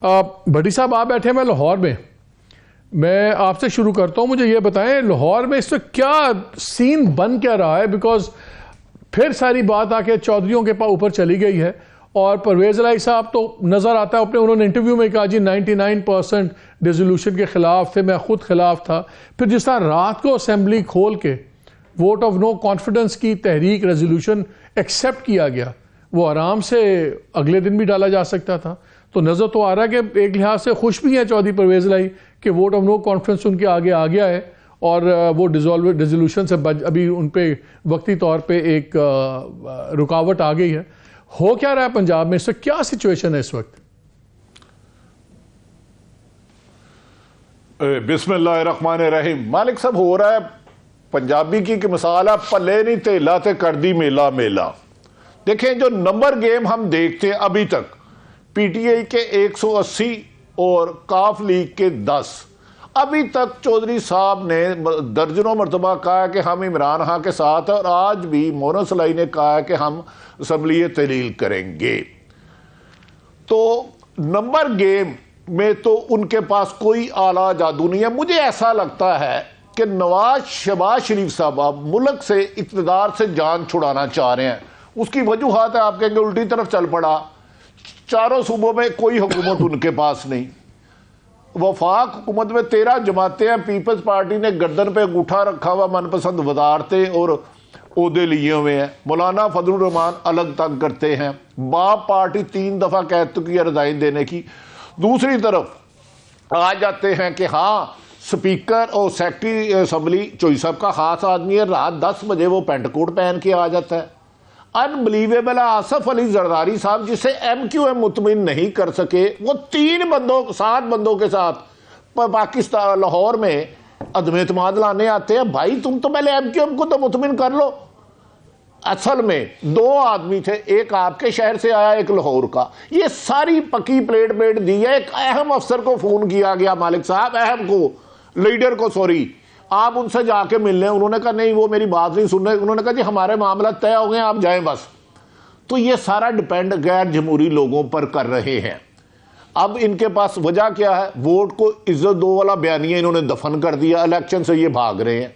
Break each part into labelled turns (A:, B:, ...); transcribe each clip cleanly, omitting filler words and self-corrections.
A: بھٹی صاحب آپ بیٹھے ہیں لاہور میں آپ سے شروع کرتا ہوں. مجھے یہ بتائیں لاہور میں اس وقت کیا سین بن کیا رہا ہے؟ بیکاز پھر ساری بات آ کے چودھریوں کے اوپر چلی گئی ہے اور پرویز الہی صاحب تو نظر آتا ہے انہوں نے انٹرویو میں کہا جی 99% ریزولوشن کے خلاف تھے، میں خود خلاف تھا. پھر جس طرح رات کو اسمبلی کھول کے ووٹ آف نو کانفیڈنس کی تحریک ریزولوشن ایکسیپٹ کیا گیا، وہ آرام سے اگلے دن بھی ڈالا جا سکتا تھا. تو نظر تو آ رہا ہے کہ ایک لحاظ سے خوش بھی ہیں چودھری پرویز الہی کہ ووٹ آف نو کانفیڈنس ان کے آگے آ گیا ہے اور وہ ریزولوشن سے ابھی ان پہ وقتی طور پہ ایک رکاوٹ آ گئی ہے. ہو کیا رہا ہے پنجاب میں اس وقت؟ کیا سچویشن ہے اس وقت؟
B: بسم اللہ الرحمن الرحیم. مالک صاحب ہو رہا ہے پنجابی کی کہ مثال ہے پلے نہیں تیلا تے کر دی میلا میلا. دیکھیں جو نمبر گیم ہم دیکھتے ہیں ابھی تک پی ٹی آئی کے 180 اور کاف لیگ کے 10، ابھی تک چودھری صاحب نے درجنوں مرتبہ کہا کہ ہم عمران خان کے ساتھ ہیں اور آج بھی مونس الہی نے کہا کہ ہم اسمبلی تحلیل کریں گے. تو نمبر گیم میں تو ان کے پاس کوئی اعلیٰ جادو نہیں ہے. مجھے ایسا لگتا ہے کہ شہباز شریف صاحب اب ملک سے اقتدار سے جان چھڑانا چاہ رہے ہیں. اس کی وجوہات ہے، آپ کہیں گے الٹی طرف چل پڑا. چاروں صوبوں میں کوئی حکومت ان کے پاس نہیں. وفاق حکومت میں 13 جماعتیں ہیں. پیپلز پارٹی نے گردن پہ انگوٹھا رکھا ہوا من پسند وزارتیں اور عہدے لیے ہوئے ہیں. مولانا فضل الرحمان الگ تنگ کرتے ہیں. باپ پارٹی 3 دفعہ کہہ چکی ہے ریزائن دینے کی. دوسری طرف آ جاتے ہیں کہ ہاں سپیکر اور سیکرٹری اسمبلی چوئی صاحب کا خاص آدمی ہے، رات 10 بجے وہ پینٹ کوٹ پہن کے آ جاتا ہے. انبلیویبل. آصف علی زرداری صاحب جسے ایم کیو ایم مطمئن نہیں کر سکے، وہ 7 بندوں کے ساتھ پاکستان لاہور میں عدم اعتماد لانے آتے ہیں. بھائی تم تو پہلے ایم کیو ایم کو تو مطمئن کر لو. اصل میں 2 آدمی تھے، ایک آپ کے شہر سے آیا، ایک لاہور کا. یہ ساری پکی پلیٹ دی ہے. ایک اہم افسر کو فون کیا گیا، مالک صاحب اہم کو، لیڈر کو، سوری، آپ ان سے جا کے مل لیں. انہوں نے کہا نہیں وہ میری بات نہیں سن رہے. انہوں نے کہا جی ہمارے معاملات طے ہو گئے، آپ جائیں بس. تو یہ سارا ڈیپینڈ غیر جمہوری لوگوں پر کر رہے ہیں. اب ان کے پاس وجہ کیا ہے؟ ووٹ کو عزت دو والا بیانیہ انہوں نے دفن کر دیا. الیکشن سے یہ بھاگ رہے ہیں.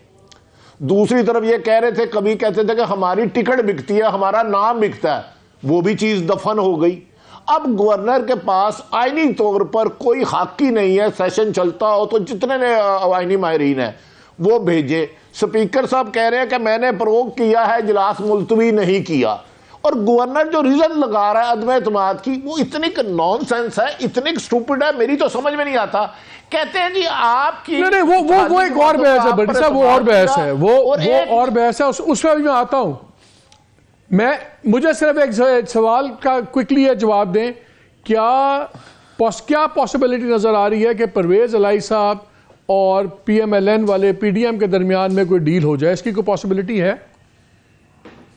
B: دوسری طرف یہ کہہ رہے تھے، کبھی کہتے تھے کہ ہماری ٹکٹ بکتی ہے، ہمارا نام بکتا ہے، وہ بھی چیز دفن ہو گئی. اب گورنر کے پاس آئینی طور پر کوئی حق ہی نہیں ہے. سیشن چلتا ہو تو جتنے آئینی ماہرین ہیں وہ بھیجے. سپیکر صاحب کہہ رہے ہیں کہ میں نے پروک کیا ہے، اجلاس ملتوی نہیں کیا. اور گورنر جو ریزن لگا رہا ہے عدم اعتماد کی، وہ اتنی نان سینس ہے، اتنی سٹوپڈ ہے، میری تو سمجھ میں نہیں آتا. کہتے ہیں جی آپ کی
A: وہ ایک اور بحث ہے بھٹی صاحب، وہ اور بحث ہے، وہ اور بحث ہے. اس میں بھی میں آتا ہوں. مجھے صرف ایک سوال کا کوئکلی یہ جواب دیں، کیا پاسبلٹی نظر آ رہی ہے کہ پرویز الہی صاحب اور پی ایم ایل این والے پی ڈی ایم کے درمیان میں کوئی ڈیل ہو جائے؟ اس کی کوئی پاسبلٹی ہے؟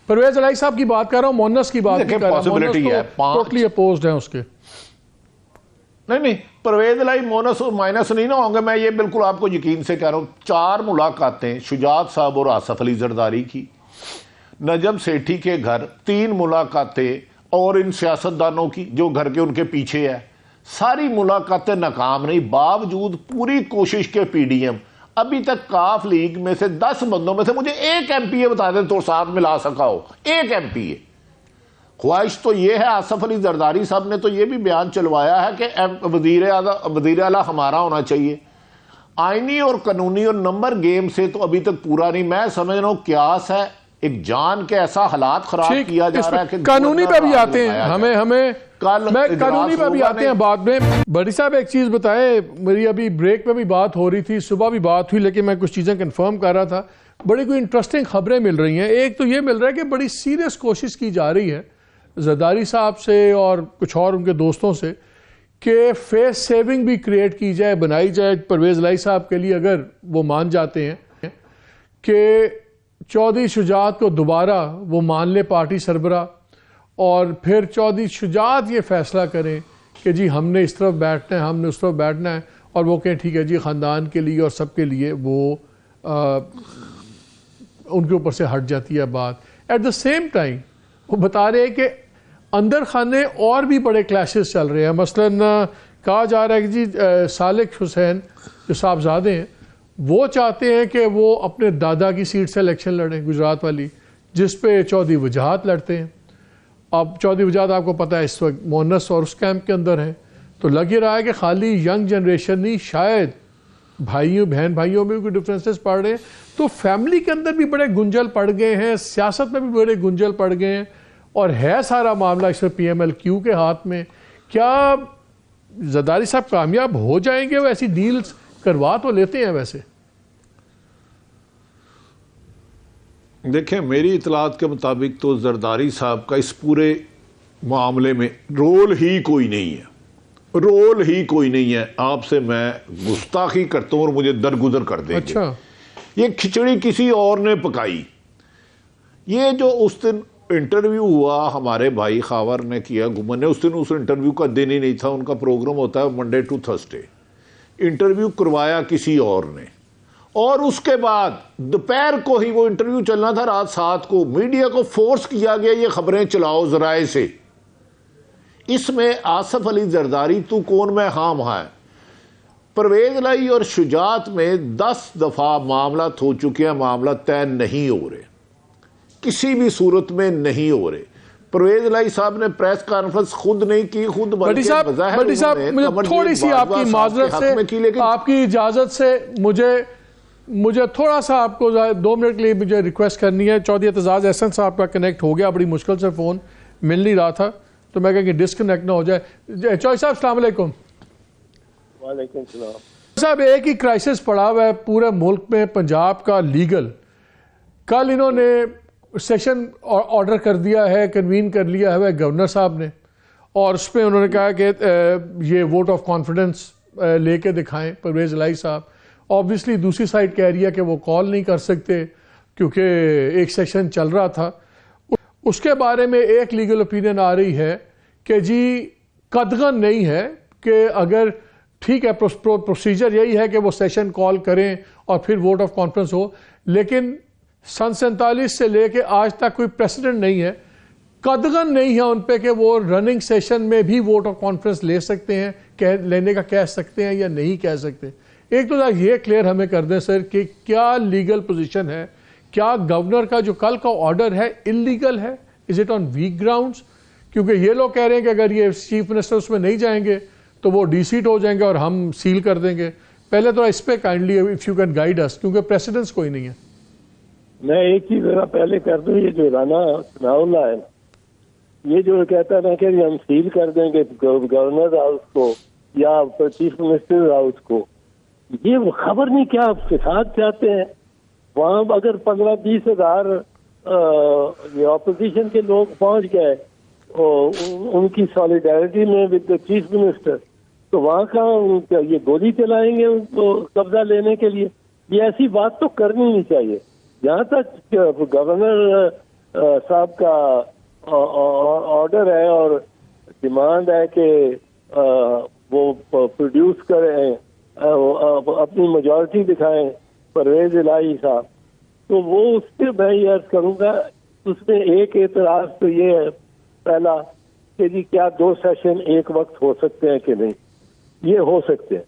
A: پرویز الہی صاحب کی بات کر رہا ہوں، مونس کی بات نہیں کر رہا ہوں. مونس تو ٹوٹلی اپوزڈ ہیں اس کے.
B: نہیں پرویز الہی مونس مائنس نہیں نہ ہوں گے. میں یہ بالکل آپ کو یقین سے کہہ رہا ہوں. 4 ملاقاتیں شجاعت صاحب اور آصف علی زرداری کی، نجم سیٹھی کے گھر 3 ملاقاتیں اور ان سیاستدانوں کی جو گھر کے ان کے پیچھے ہے. ساری ملاقاتیں ناکام نہیں. باوجود پوری کوشش کے پی ڈی ایم ابھی تک کاف لیگ میں سے 10 بندوں میں سے مجھے ایک ایم پی اے بتا دیں تو ساتھ ملا سکا ہو. ایک ایم پی اے. خواہش تو یہ ہے، آصف علی زرداری صاحب نے تو یہ بھی بیان چلوایا ہے کہ وزیر اعلیٰ ہمارا ہونا چاہیے. آئینی اور قانونی اور نمبر گیم سے تو ابھی تک پورا نہیں. میں سمجھ رہا ہوں قیاس ہے ایک جان کے ایسا حالات خراب کیا جا رہا ہے کہ
A: قانونی پہ بھی آتے ہیں. ہمیں قانونی پہ بھی آتے ہیں بعد میں. بھٹی صاحب ایک چیز بتائیں، میری ابھی بریک پہ بھی بات ہو رہی تھی، صبح بھی بات ہوئی، لیکن میں کچھ چیزیں کنفرم کر رہا تھا. بڑی کوئی انٹرسٹنگ خبریں مل رہی ہیں. ایک تو یہ مل رہا ہے کہ بڑی سیریس کوشش کی جا رہی ہے زرداری صاحب سے اور کچھ اور ان کے دوستوں سے کہ فیس سیونگ بھی کریٹ کی جائے، بنائی جائے پرویز الہی صاحب کے لیے، اگر وہ مان جاتے ہیں کہ چودھری شجاعت کو دوبارہ وہ مان لے پارٹی سربراہ، اور پھر چودھری شجاعت یہ فیصلہ کریں کہ جی ہم نے اس طرف بیٹھنا ہے، ہم نے اس طرف بیٹھنا ہے، اور وہ کہیں ٹھیک ہے جی خاندان کے لیے اور سب کے لیے وہ ان کے اوپر سے ہٹ جاتی ہے بات. ایٹ دا سیم ٹائم وہ بتا رہے ہیں کہ اندر خانے اور بھی بڑے کلیشز چل رہے ہیں. مثلاً کہا جا رہا ہے کہ جی صالح حسین جو صاحبزادے ہیں وہ چاہتے ہیں کہ وہ اپنے دادا کی سیٹ سے الیکشن لڑیں گجرات والی، جس پہ چودھری وجاہت لڑتے ہیں. اب چودھری وجاہت آپ کو پتہ ہے اس وقت مونس اور اس کیمپ کے اندر ہیں، تو لگ ہی رہا ہے کہ خالی ینگ جنریشن نہیں، شاید بہن بھائیوں میں بھی کوئی ڈفرینسز پڑ رہے ہیں. تو فیملی کے اندر بھی بڑے گنجل پڑ گئے ہیں، سیاست میں بھی بڑے گنجل پڑ گئے ہیں، اور ہے سارا معاملہ اس میں پی ایم ایل کیو کے ہاتھ میں. کیا زرداری صاحب کامیاب ہو جائیں گے؟ وہ ایسی ڈیلز کروا تو لیتے ہیں ویسے.
B: دیکھیں میری اطلاعات کے مطابق تو زرداری صاحب کا اس پورے معاملے میں رول ہی کوئی نہیں ہے. آپ سے میں گستاخی کرتا ہوں اور مجھے درگزر کر دیں گے.
A: اچھا،
B: یہ کھچڑی کسی اور نے پکائی. یہ جو اس دن انٹرویو ہوا ہمارے بھائی خاور نے کیا، گمن نے، اس دن اس انٹرویو کا دن ہی نہیں تھا، ان کا پروگرام ہوتا ہے منڈے ٹو تھرسڈے. انٹرویو کروایا کسی اور نے، اور اس کے بعد دوپہر کو ہی وہ انٹرویو چلنا تھا، رات 7 کو میڈیا کو فورس کیا گیا یہ خبریں چلاؤ ذرائع سے. اس میں آصف علی زرداری تو کون میں ہاں ہے. پرویز الہی اور شجاعت میں 10 دفعہ معاملات ہو چکے ہیں، معاملات طے نہیں ہو رہے، کسی بھی صورت میں نہیں ہو رہے. پرویز الہی صاحب نے پریس کانفرنس خود نہیں کی، خود
A: بٹی صاحب مجھے تھوڑی سی آپ کی معذرت سے، آپ کی اجازت سے مجھے تھوڑا سا آپ کو 2 منٹ کے لیے مجھے ریکویسٹ کرنی ہے. چودھری اعتزاز احسن صاحب کا کنیکٹ ہو گیا، بڑی مشکل سے فون مل نہیں رہا تھا، تو میں کہا کہ ڈسکنیکٹ نہ ہو جائے. چودھری صاحب السلام علیکم.
C: وعلیکم السلام
A: صاحب. ایک ہی کرائسس پڑا ہوا ہے پورے ملک میں، پنجاب کا لیگل. کل انہوں نے سیشن آرڈر کر دیا ہے، کنوین کر لیا ہے گورنر صاحب نے، اور اس پہ انہوں نے کہا کہ یہ ووٹ آف کانفیڈنس لے کے دکھائیں پرویز الہی صاحب. آبویسلی دوسری سائڈ کہہ رہی ہے کہ وہ کال نہیں کر سکتے کیونکہ ایک سیشن چل رہا تھا. اس کے بارے میں ایک لیگل اوپینین آ رہی ہے کہ جی قدغن نہیں ہے، کہ اگر ٹھیک ہے پروسیجر یہی ہے کہ وہ سیشن کال کریں اور پھر ووٹ آف کانفیڈنس ہو، لیکن سن 47 سے لے کے آج تک کوئی پریسیڈنٹ نہیں ہے، قدغن نہیں ہے ان پہ کہ وہ رننگ سیشن میں بھی ووٹ آف کانفیڈنس لے سکتے ہیں، لینے کا کہہ سکتے ہیں یا نہیں کہہ سکتے. ایک تو یہ کلیئر ہمیں کر دیں سر کہ کیا لیگل پوزیشن ہے، کیا گورنر کا جو کل کا آرڈر ہے انلیگل ہے، is it on weak grounds? کیونکہ یہ لوگ کہہ رہے ہیں کہ اگر یہ چیف منسٹر اس میں نہیں جائیں گے تو وہ ڈی سیٹ ہو جائیں گے اور ہم سیل کر دیں گے. پہلے تو اس پہ kindly if you can guide us, کیونکہ پریسیڈنس کوئی نہیں ہے.
C: میں ایک چیز ذرا پہلے کر دوں. یہ جو رانا ثناء اللہ ہے، یہ جو کہتا ہے کہ ہم سیل کر دیں گے گورنر ہاؤس کو یا چیف منسٹر ہاؤس کو، یہ خبر نہیں کیا فساد چاہتے ہیں. وہاں اگر 15-20 ہزار اپوزیشن کے لوگ پہنچ گئے ان کی سالیڈیرٹی میں ود دا چیف منسٹر، تو وہاں کا یہ گولی چلائیں گے ان کو قبضہ لینے کے لیے. یہ ایسی بات تو کرنی نہیں چاہیے. جہاں تک گورنر صاحب کا آرڈر ہے اور ڈیمانڈ ہے کہ وہ پروڈیوس کریں، اپنی میجورٹی دکھائیں پرویز الہی صاحب، تو وہ اس پہ میں یہ عرض کروں گا. اس میں ایک اعتراض تو یہ ہے پہلا کہ جی کیا 2 سیشن ایک وقت ہو سکتے ہیں کہ نہیں؟ یہ ہو سکتے ہیں.